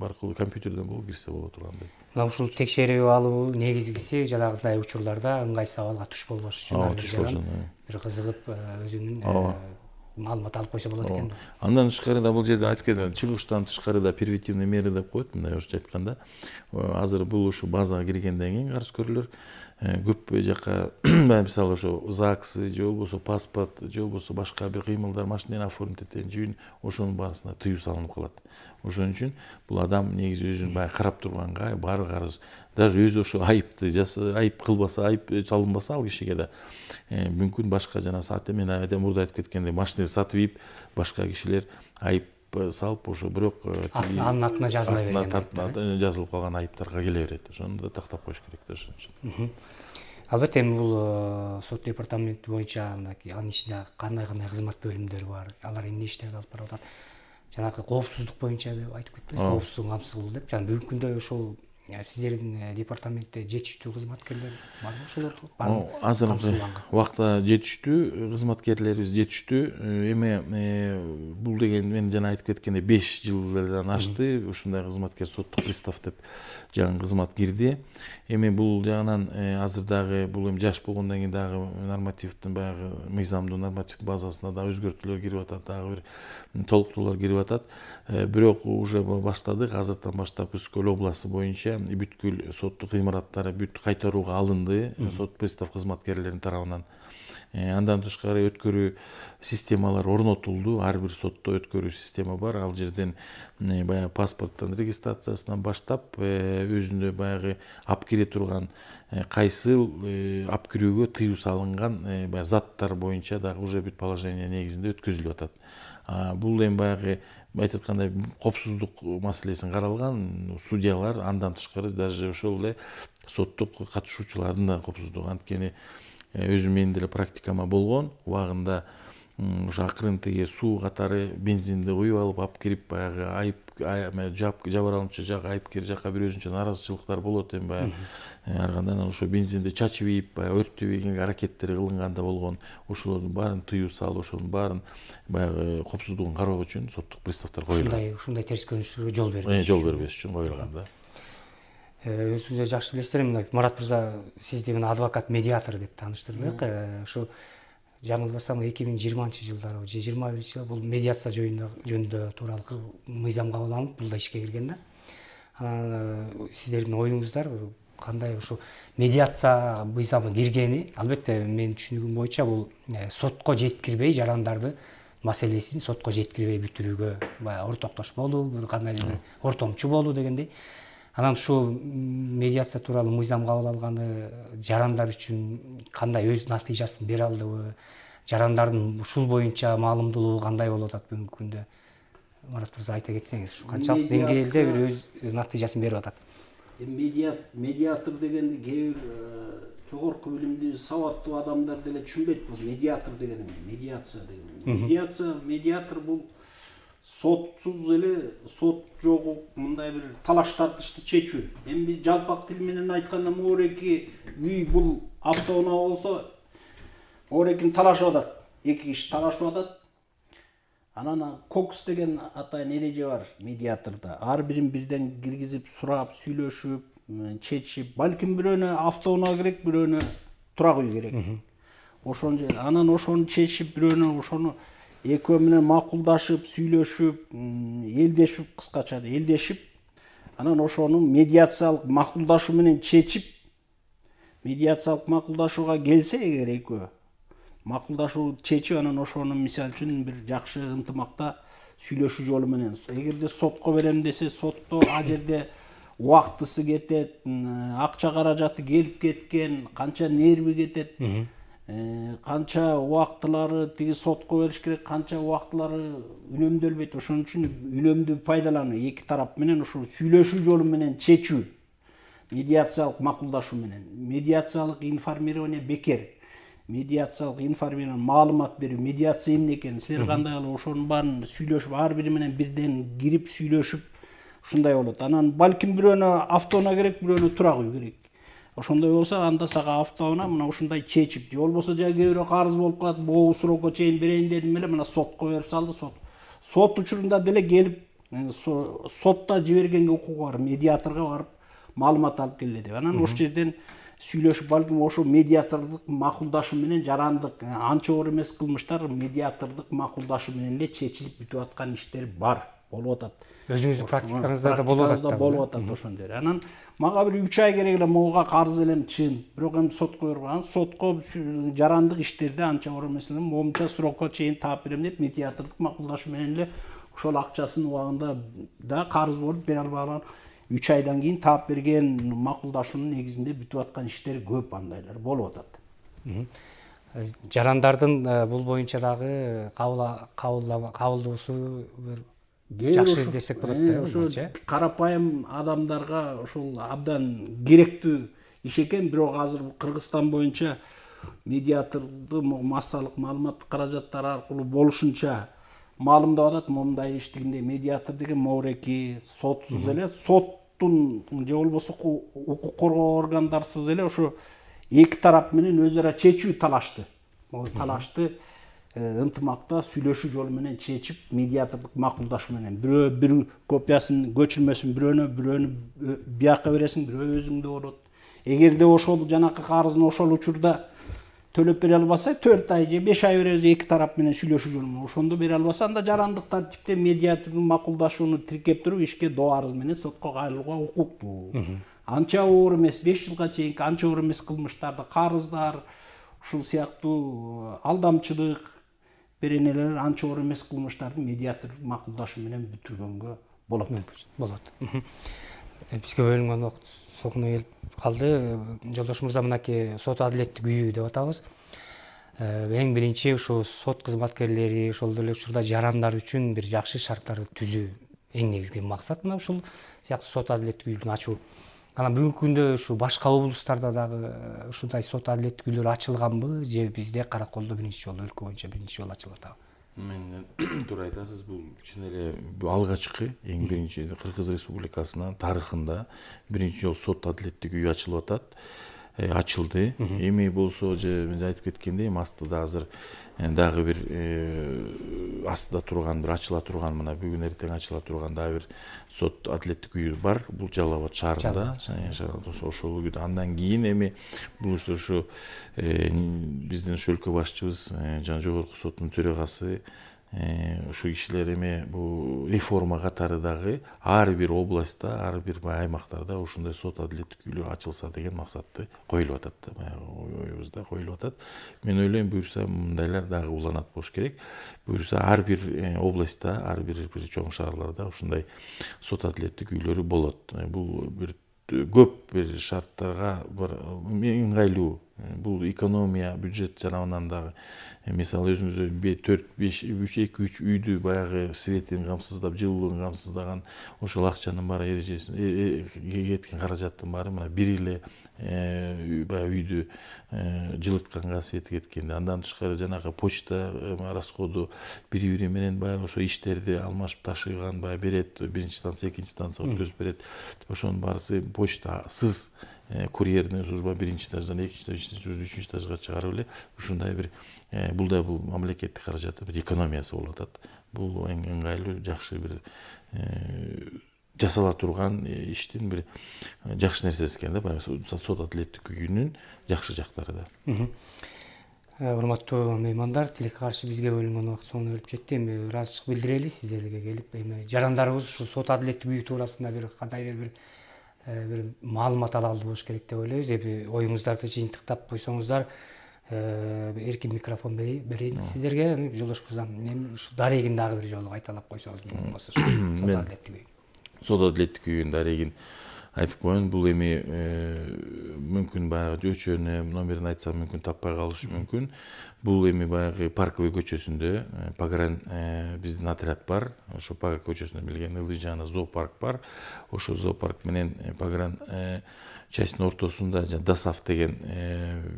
аркылуу компьютерден болуп кирсе боло тургандай. Мына ушул текшерип алуу негизгиси жанагындай учурларда ыңгайсыз абалга туш болбош үчүн, бир кызыгып өзүнүн маалымат алып койсо болот экен. Андан тышкары да бул жерде айтып кеткен чыгыштан тышкары да первитивный мера деп коет, мындай орусча айтканда. Азыр бул ушу базага киргенден кийин карызкөрлөр көп жака мисалы ошо ЗАГС же болбосо паспорт же болбосо башка бир кыймылдар машинени оформить эткен жүйүн ошонун баарысына тыюу салынып калат. Ошон үчүн бул адам негизи өзүн баягы карап турганга баары карыз, даже өзү ошо айыпты айып кылбаса, айып салынбаса ал кишиге да мүмкүн башка жана саат мен мурда айтып кеткендей машина сатып ийип башка кишилер айып салып ошо бирок анын атына жазылып калган айыптарга келе берет. Ошону да тактап коюш керек да ошон үчүн. Албетте эми бул сот департаменти боюнча анын ичинде кандай кызмат бөлүмдөрү бар, алар эмне иштерди алып барып атат. Жанагы коопсуздук боюнча деп айтып кеттиңиз, коопсуздугун камсыз кылуу деп. Жана бүгүнкү күндө ошол сиздердин департаментте жетиштүү кызматкерлер барбы ошолорду? Азыркы убакта жетиштүү кызматкерлерибиз жетиштүү. Эми бул деген мен жана айтып кеткендей 5 жылдан ашты. Ушундай кызматкер соттук пристав деп жаңы кызмат кирди. Эми бул жагынан азыр дагы бул эми жаш болгондон кийин дагы нормативдин баягы мыйзамдуу норматив базасына да өзгөртүүлөр кирип атат, дагы бир толуктоолор кирип атат. Бирок уже баштадык, азыртан баштап Үскөл областы боюнча бүткүл соттук имараттары бүт кайтарууга алынды сот пристав кызматкерлеринин тарабынан. Андан тышкары өткөрүү системалар орнотулду. Ар бир сотто өткөрүү система бар. Ал жерден баягы паспорттун регистрациясынан баштап өзүндө баягы алып кире турган кайсыл алып кирүүгө тыюу салынган баягы заттар боюнча дагы уже бүт положение негизинде өткөзүлүп атат. Бул эми баягы айтып аткандай коопсуздук маселесин каралган судьялар, андан тышкары даже ошол эле соттук катышуучулардын да коопсуздугу, анткени өзүм менин деле практикама болгон. Убагында ошо акырын тиги суу катары бензинди куюп алып кирип баягы айып жабыралымчы жак айыпкер жака бир өзүнчө нааразычылыктар болот. Эми баягы ар кандай ошо бензинди чачып ийип баягы өрттөбөгөнгө аракеттери кылынган да болгон. Ошолордун баарын тыюу салып, ошонун баарын баягы коопсуздугун кароо үчүн соттук приставдар коюлган. Ушундай терс көрүнүштөргө жол бербеш. Жол бербеш үчүн коюлган да. Өзүңүз жакшы билесиздер, мына Марат мырза сизди мына адвокат медиатор деп тааныштырдык. Ошо жаңылбасам 2020 жылдары же 21 жылы бул медиация жөнүндө тууралуу мыйзам кабыл алынып, бул да ишке кирген да. Сиздердин оюңуздар кандай ошо медиация мыйзамы киргени? Албетте менин түшүнүгүм боюнча бул сотко жеткирбей жарандарды маселесин сотко жеткирбей бүтүрүүгө баягы ортоктош болуу, кандайдыр бир ортомчу болуу дегендей. Анан ушул медиация тууралуу мыйзам кабыл алганы жарандар үчүн кандай өз натыйжасын бере алдыбы? Жарандардын ушул боюнча маалымдуулугу кандай болуп атат бүгүнкү күндө? Марат мырза айта кетсеңиз, канчалык деңгээлде бир өз натыйжасын берип атат? Медиатор дегенди кээ бир жогорку билимдүү, сабаттуу адамдар деле түшүнбөйт бул медиатор деген эмне, медиация деген. Медиатор бул сотсуз эле, сот жогу мындай бир талаш тартышты чечүү. Эми биз жалпак тил менен айтканда моореки үй бул автоунаа болсо, моорекин талашып атат. Эки киши талашып атат. Анан кокс деген атайын эреже бар медиатордо. Ар бирин бирден киргизип, сурап, сүйлөшүп, чечип, балким бирөөнө автоунаа керек, бирөөнө турак үй керек. Анан ошону чечип, бирөөнө ошону экөө менен макулдашып, сүйлөшүп, элдешип, кыскача элдешип, анан ошону медиациялык макулдашуу менен чечип, медиациялык макулдашууга келсе эгер экөө макулдашуу чечип, анан ошону мисалы үчүн бир жакшы ынтымакта сүйлөшүү жолу менен, эгерде сотко берем десе, сотто а жерде убактысы кетет, акча каражаты келип кеткен, канча нерви кетет, канча убактылары тиги сотко бериш керек, канча убактылары үнөмдөлбөйт. Ошон үчүн үнөмдүү пайдалануу, эки тарап менен ошо сүйлөшүү жолу менен чечүү, медиациялык макулдашуу менен. Медиациялык информирование бекер. Медиациялык информирование маалымат берүү, медиация эмне экенин, силер кандай кылып ошонун баарын сүйлөшүп, ар бири менен бирден кирип сүйлөшүп, ушундай болот. Анан балким бирөөнө автоунаа керек, бирөөнө турак үй керек. Ошондой болсо, анда сага автоунаа мына ушундай чечип, же болбосо кээ бирөө карыз болуп калат, могу срокко чейин берейин дедим эле, мына сотко берип салды, сот учурунда деле келип, сотто жибергенге укугу бар, медиаторго барып маалымат алып келе деп. Анан ошол жерден сүйлөшүп, балким ошо медиатордук макулдашуу менен жарандык анча оор эмес кылмыштар медиатордук макулдашуу менен эле чечилип бүтүп аткан иштер бар, болуп атат. Өзүңүздүн практикаңызда да болуп атат. Ошондой. Анан мага бир 3 ай керек эле, могуга карыз элем чын. Бирок эми сотко берген, сотко жарандык иштерде анча оор эмес эле, момунча срокко чейин таап берем деп медиатордук макулдашуу менен эле ошол акчасын убагында да карыз болуп бере албаган 3 айдан кийин таап берген макулдашуунун негизинде бүтүп аткан иштер көп, андайлар болуп атат. Жарандардын бул боюнча дагы кабылдоосу жакшы десек болот да. Ошо карапайым адамдарга ошол абдан керектүү иш экен, бирок азыр Кыргызстан боюнча медиаторду массалык маалымат каражаттары аркылуу болушунча маалымдап атат. Мындай иштигинде медиатор деген моореки, сотсуз эле, соттун же болбосо укук коргоо органдарсыз эле ошо эки тарап менен өз ара чечүү талашты. Талашты ынтымакта сүйлөшүү жолу менен чечип, медиатордук макулдашуу менен бирөө бир копиясын, көчүрмөсүн бирөөнө бияка бересиң, бирөө өзүңдө болот. Эгерде ошол жанакы карызын ошол учурда төлөп бере албаса, 4 ай же 5 ай беребиз эки тарап менен сүйлөшүү жолу менен. Ошондо бере албаса, анда жарандык тартипте медиатордун макулдашууну тиркеп туруп, ишке доо арыз менен сотко кайрылууга укуктуу. Анча оор эмес, 5 жылга чейинки анча оор эмес кылмыштарды, карыздар, ушул сыяктуу алдамчылык беренелер, анча оор эмес кылмыштарды медиатор макулдашуу менен бүтүргөнгө болот. Бизге бөлүнгөн убакыт сокуна келип калды. Жолдош мырза, мынакей сот адилеттик үйү деп атабыз. Эң биринчи ушу сот кызматкерлери, ошол эле учурда жарандар үчүн бир жакшы шарттарды түзүү эң негизги максат мына ушул сыяктуу сот адилеттик үйдүн ачуу. Анан бүгүнкү күндө ушу башка облустарда дагы ушундай сот адилеттик үйлөр ачылганбы, же бизде Караколдо биринчи жолу, өлкө боюнча биринчи жолу ачылып атабы? Мен туура айтасыз, бул чын эле алгачкы эң биринчи Кыргыз Республикасынын тарыхында биринчи жолу сот адилеттик үй ачылып атат. Ачылды. Эми болсо же мен айтып кеткендей, астыда азыр дагы бир астыда турган, бир ачыла турган, мына бүгүн эртең ачыла турган дагы бир сот адилеттик үйү бар. Бул Жалал Абад шаарында. Ошол үйдө андан кийин эми бул ушу биздин өлкө башчыбыз жана жогорку соттун төрагасы ушу кишилер эми бул реформа катары дагы ар бир областта, ар бир аймактарда ушундай сот адилеттик үйлөр ачылса деген максатты коюлуп атат да, баягы оюбузда коюлуп атат. Мен ойлойм, буюрса мындайлар дагы уланат болуш керек. Буюрса ар бир областта, ар бир чоң шаарларда ушундай сот адилеттик үйлөрү болот. Бул бир көп бир шарттарга ыңгайлуу. Бул экономия, бюджет жарабынан дагы, мисалы өзүңүз 4-5-2-3 үйдү баягы светин камсыздап, жылуулугун камсыздаган ошол акчанын баары эрежесин кеткен каражаттын баары мына бир эле баягы үйдү жылытканга свети кеткенде, андан тышкары жанагы почта расходу бири менен баягы ошо иштерди алмашып ташыган баягы берет, биринчи станция, экинчи станцияга өткөзүп берет. Ошонун баарысы почтасыз курьерный служба биринчи этаждан экинчи этаждан үчүнчү этажга чыгарып эле ушундай бир бул да бул мамлекеттик каражаттын бир экономиясы болуп атат. Бул эң ыңгайлуу, жакшы бир жасала турган иштин бир жакшы нерсеси экен да, баягы сот адилеттик үйүнүн жакшы жактары да. Урматтуу меймандар, тилекке каршы бизге бөлүнгөн убакыт сонуна келип жетти. Эми ыраазычылык билдирели сиздерге келип, эми жарандарыбыз ушул сот адилеттик үйү туурасында бир кандайдыр бир маалымат ала алды болуш керек деп ойлойбуз. Эми оюңуздарды жыйынтыктап койсоңуздар, эркин микрофон берейин сиздерге. Жолдош Мырза, эми ушу дарегин дагы бир жолу кайталап койсоңуз болсо, сот адилеттик үйү. Сот адилеттик үйүнүн дарегин айтып коеюн. Бул эми мүмкүн баягы өчөрүнө номерин айтсам мүмкүн таппай калышы мүмкүн. Бул эми баягы Парковый көчөсүндө Погран биздин отряд бар. Ошо Погран көчөсүндө билген Ылыйжана зоопарк бар. Ошо зоопарк менен Погран частинин ортосунда Дасав деген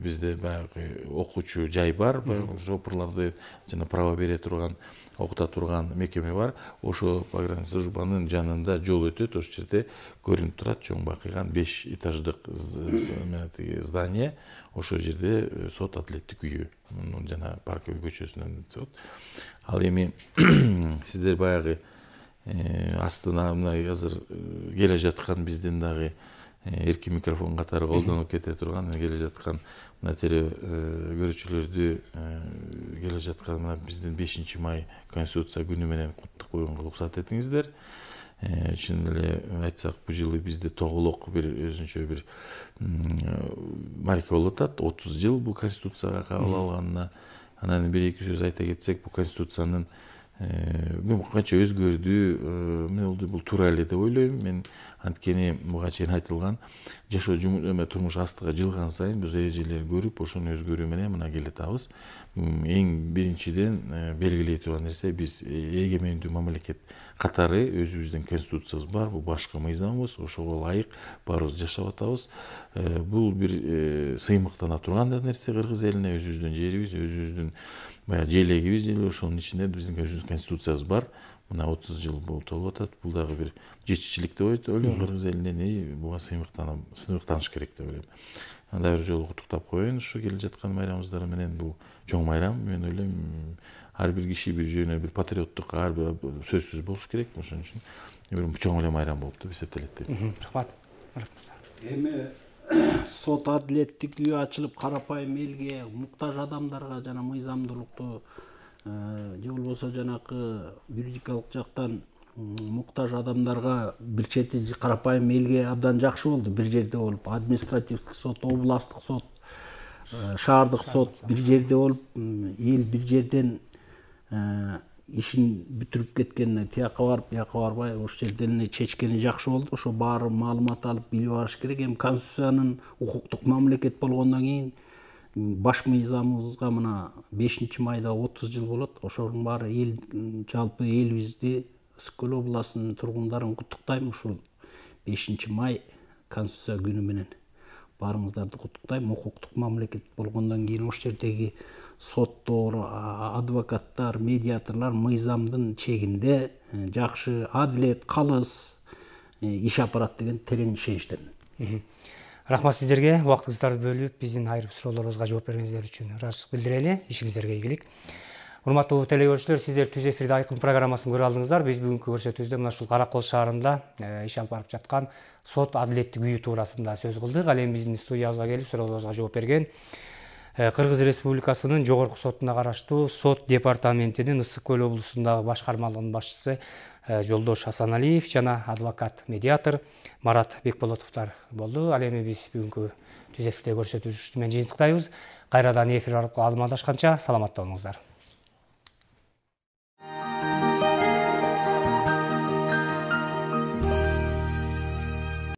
бизде баягы окуучу жай бар. Жопурларды жана право бере турган, окута турган мекеме бар. Ошо Погран службанын жанында жол өтөт. Ошол жерде көрүнүп турат чоң бакыйган 5 этаждык здание. Ошол жерде сот адилеттик үйү. Жана Парковый көчөсүнөн сот. Ал эми сиздер баягы астына мына азыр келе жаткан биздин дагы эркин микрофон катары колдонуп кете турган келе жаткан мына көрүүчүлөрдү келе жаткан мына биздин 5 май Конституция күнү менен куттуктоого уруксат этиңиздер. Чын эле айтсак, бул жылы бизде тоголок бир өзүнчө бир марка болуп атат. 30 жыл бул Конституцияга кабыл алганына. Анан бир-эки сөз айта кетсек, бул Конституциянын канча өзгөрдү, бул туура эле деп ойлойм. Мен анткени буга чейин айтылган жашоо турмуш астыга жылган сайын биз эрежелерди көрүп, ошону өзгөрүү менен мына келатабыз. Эң биринчиден белгилей турган нерсе, биз эгемендүү мамлекет катары өзүбүздүн конституциябыз бар. Бул башкы мыйзамыбыз, ошого ылайык баарыбыз жашап атабыз. Бул бир сыймыктана турган нерсе кыргыз элине, өзүбүздүн жерибиз, өзүбүздүн баягы желегибиз деле, ошонун ичинде биздин өзүбүздүн конституциябыз бар. Мына 30 жыл толуп атат. Бул дагы бир жетишчилик деп ойлойм кыргыз элинен. Буга сыймыктаныш керек деп ойлойм. Анда бир жолу куттуктап коеюн ушу келе жаткан майрамыбыздар менен. Бул чоң майрам. Мен ойлойм, ар бир киши бир жөнүнө бир патриоттук ар бир сөзсүз болуш керек. Ошон үчүн бир чоң эле майрам болуп деп эсептелет. Рахмат. Эми сот адилеттик үйү ачылып, карапайым элге, муктаж адамдарга жана мыйзамдуулукту же болбосо жанакы юридикалык жактан муктаж адамдарга бир чети карапайым элге абдан жакшы болду. Бир жерде болуп, административдик сот, областтык сот, шаардык сот бир жерде болуп, эл бир жерден ишин бүтүрүп кеткенине тияка барып, бияка барбай, ошол жерден чечкени жакшы болду. Ошо баары маалымат алып билип алыш керек. Эми Конституциянын укуктук мамлекет болгондон кийин баш мыйзамыбызга мына 5 майда 30 жыл болот. Ошонун баары эл, жалпы элибизди, Ысык-Көл областынын тургундарын куттуктайм. Ушул 5 май Конституция күнү менен баарыңыздарды куттуктайм. Укуктук мамлекет болгондон кийин ошол жердеги соттор, адвокаттар, медиаторлор мыйзамдын чегинде жакшы, адилет, калыс иш апарат деген терең ишеничтемин. Рахмат сиздерге, убактыңыздарды бөлүп биздин айрым суроолорубузга жооп бергениңиздер үчүн ыраазычылык билдирели. Ишиңиздерге ийгилик. Урматтуу телекөрүүчүлөр, сиздер Түз эфирде айкын программасын көрүп алдыңыздар. Биз бүгүнкү көрсөтүүбүздө мына ушул Каракол шаарында иш алып барып жаткан сот адилеттик үйү туурасында сөз кылдык. Ал эми биздин студиябызга келип суроолорубузга жооп берген Кыргыз Республикасынын жогорку сотуна караштуу сот департаментинин Ысык-Көл облусундагы башкармалыгынын башчысы Жолдош Асаналиев жана адвокат медиатор Марат Бекболотовдор болду. Ал эми биз бүгүнкү Түз эфирде көрсөтүүбүздү менен жыйынтыктайбыз. Кайрадан эфир аркылуу алмашташканча саламатта болуңуздар.